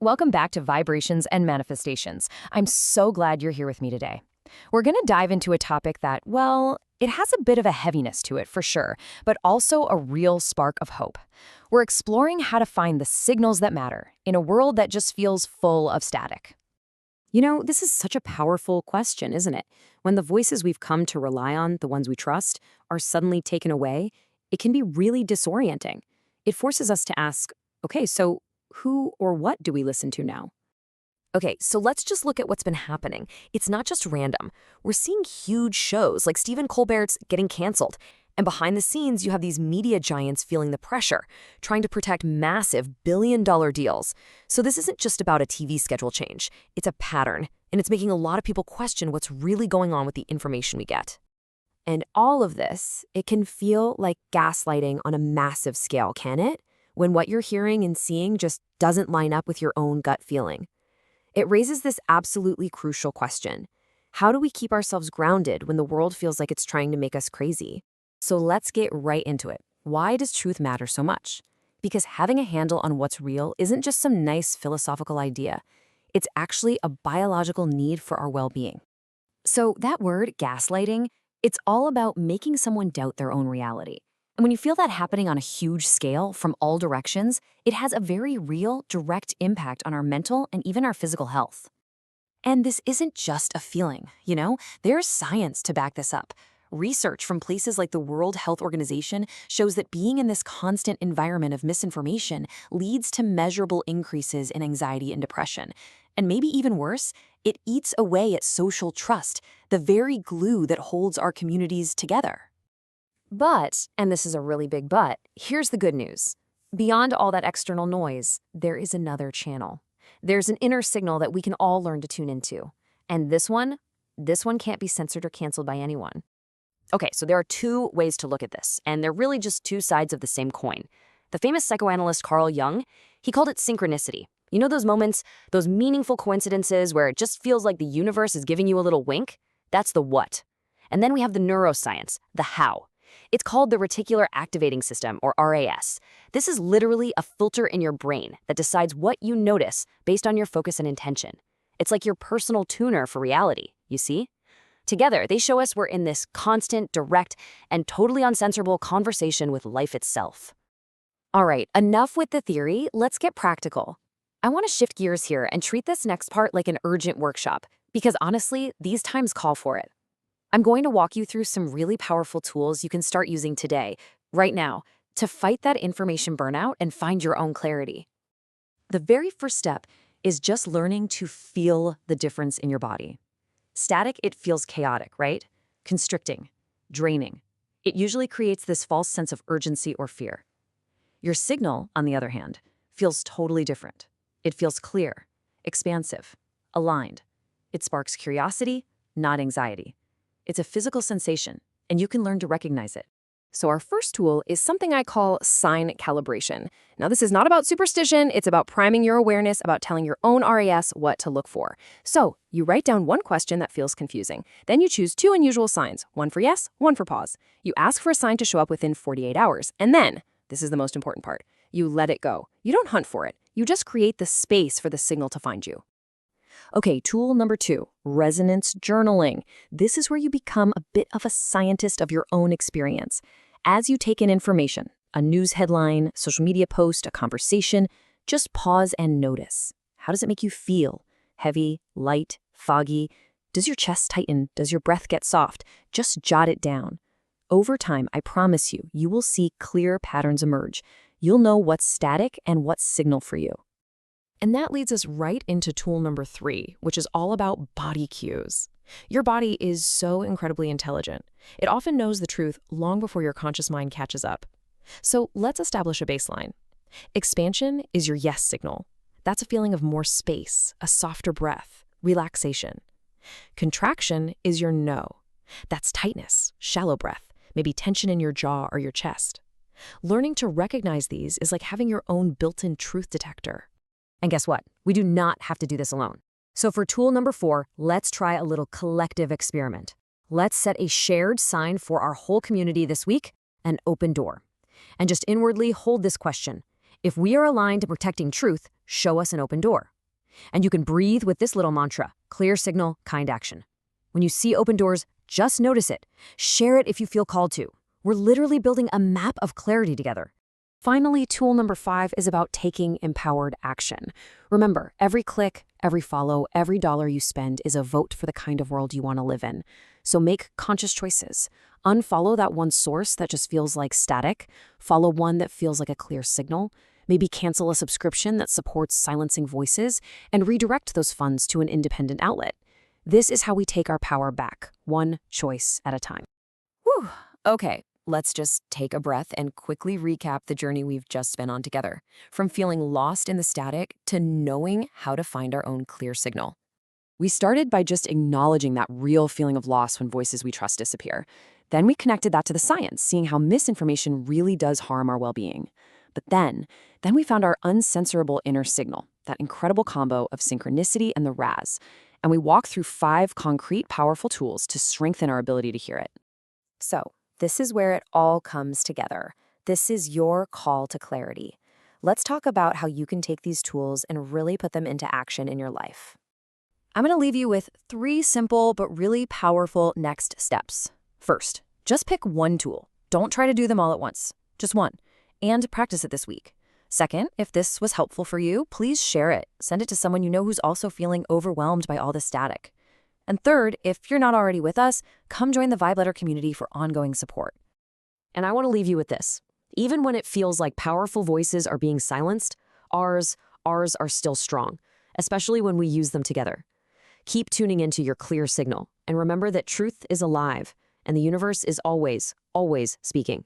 Welcome back to Vibrations and Manifestations. I'm so glad you're here with me today. We're going to dive into a topic that, well, it has a bit of a heaviness to it for sure, but also a real spark of hope. We're exploring how to find the signals that matter in a world that just feels full of static. This is such a powerful question, isn't it? When the voices we've come to rely on, the ones we trust, are suddenly taken away, it can be really disorienting. It forces us to ask, okay, so who or what do we listen to now? Okay, so let's just look at what's been happening. It's not just random. We're seeing huge shows like Stephen Colbert's getting canceled. And behind the scenes, you have these media giants feeling the pressure, trying to protect massive billion-dollar deals. So this isn't just about a TV schedule change. It's a pattern, and it's making a lot of people question what's really going on with the information we get. And all of this, it can feel like gaslighting on a massive scale, can it? When what you're hearing and seeing just doesn't line up with your own gut feeling. It raises this absolutely crucial question. How do we keep ourselves grounded when the world feels like it's trying to make us crazy? So let's get right into it. Why does truth matter so much? Because having a handle on what's real isn't just some nice philosophical idea. It's actually a biological need for our well-being. So that word, gaslighting, it's all about making someone doubt their own reality. And when you feel that happening on a huge scale from all directions, it has a very real, direct impact on our mental and even our physical health. And this isn't just a feeling, There's science to back this up. Research from places like the World Health Organization shows that being in this constant environment of misinformation leads to measurable increases in anxiety and depression. And maybe even worse, it eats away at social trust, the very glue that holds our communities together. But, and this is a really big but, here's the good news. Beyond all that external noise, there is another channel. There's an inner signal that we can all learn to tune into. And this one can't be censored or canceled by anyone. Okay, so there are two ways to look at this, and they're really just two sides of the same coin. The famous psychoanalyst Carl Jung, he called it synchronicity. You know those moments, those meaningful coincidences where it just feels like the universe is giving you a little wink? That's the what. And then we have the neuroscience, the how. It's called the Reticular Activating System, or RAS. This is literally a filter in your brain that decides what you notice based on your focus and intention. It's like your personal tuner for reality, you see? Together, they show us we're in this constant, direct, and totally uncensorable conversation with life itself. All right, enough with the theory, let's get practical. I want to shift gears here and treat this next part like an urgent workshop, because honestly, these times call for it. I'm going to walk you through some really powerful tools you can start using today, right now, to fight that information burnout and find your own clarity. The very first step is just learning to feel the difference in your body. Static, it feels chaotic, right? Constricting, draining. It usually creates this false sense of urgency or fear. Your signal, on the other hand, feels totally different. It feels clear, expansive, aligned. It sparks curiosity, not anxiety. It's a physical sensation, and you can learn to recognize it. So our first tool is something I call sign calibration. Now, this is not about superstition. It's about priming your awareness, about telling your own RAS what to look for. So you write down one question that feels confusing. Then you choose two unusual signs, one for yes, one for pause. You ask for a sign to show up within 48 hours. And then, this is the most important part, you let it go. You don't hunt for it. You just create the space for the signal to find you. Okay, tool number 2, resonance journaling. This is where you become a bit of a scientist of your own experience. As you take in information, a news headline, social media post, a conversation, just pause and notice. How does it make you feel? Heavy, light, foggy? Does your chest tighten? Does your breath get soft? Just jot it down. Over time, I promise you, you will see clear patterns emerge. You'll know what's static and what's signal for you. And that leads us right into tool number 3, which is all about body cues. Your body is so incredibly intelligent. It often knows the truth long before your conscious mind catches up. So let's establish a baseline. Expansion is your yes signal. That's a feeling of more space, a softer breath, relaxation. Contraction is your no. That's tightness, shallow breath, maybe tension in your jaw or your chest. Learning to recognize these is like having your own built-in truth detector. And guess what? We do not have to do this alone. So for tool number 4, let's try a little collective experiment. Let's set a shared sign for our whole community this week, an open door. And just inwardly hold this question. If we are aligned to protecting truth, show us an open door. And you can breathe with this little mantra: clear signal, kind action. When you see open doors, just notice it. Share it if you feel called to. We're literally building a map of clarity together. Finally, tool number 5 is about taking empowered action. Remember, every click, every follow, every dollar you spend is a vote for the kind of world you want to live in. So make conscious choices. Unfollow that one source that just feels like static. Follow one that feels like a clear signal. Maybe cancel a subscription that supports silencing voices and redirect those funds to an independent outlet. This is how we take our power back, one choice at a time. Whew. Okay, let's just take a breath and quickly recap the journey we've just been on together. From feeling lost in the static to knowing how to find our own clear signal. We started by just acknowledging that real feeling of loss when voices we trust disappear. Then we connected that to the science, seeing how misinformation really does harm our well-being. But then we found our uncensorable inner signal, that incredible combo of synchronicity and the RAS. And we walked through 5 concrete, powerful tools to strengthen our ability to hear it. So, this is where it all comes together. This is your call to clarity. Let's talk about how you can take these tools and really put them into action in your life. I'm going to leave you with 3 simple but really powerful next steps. First, just pick one tool. Don't try to do them all at once. Just one. And practice it this week. Second, if this was helpful for you, please share it. Send it to someone you know who's also feeling overwhelmed by all the static. And third, if you're not already with us, come join the Vibe Letter community for ongoing support. And I want to leave you with this. Even when it feels like powerful voices are being silenced, ours are still strong, especially when we use them together. Keep tuning into your clear signal, and remember that truth is alive, and the universe is always, always speaking.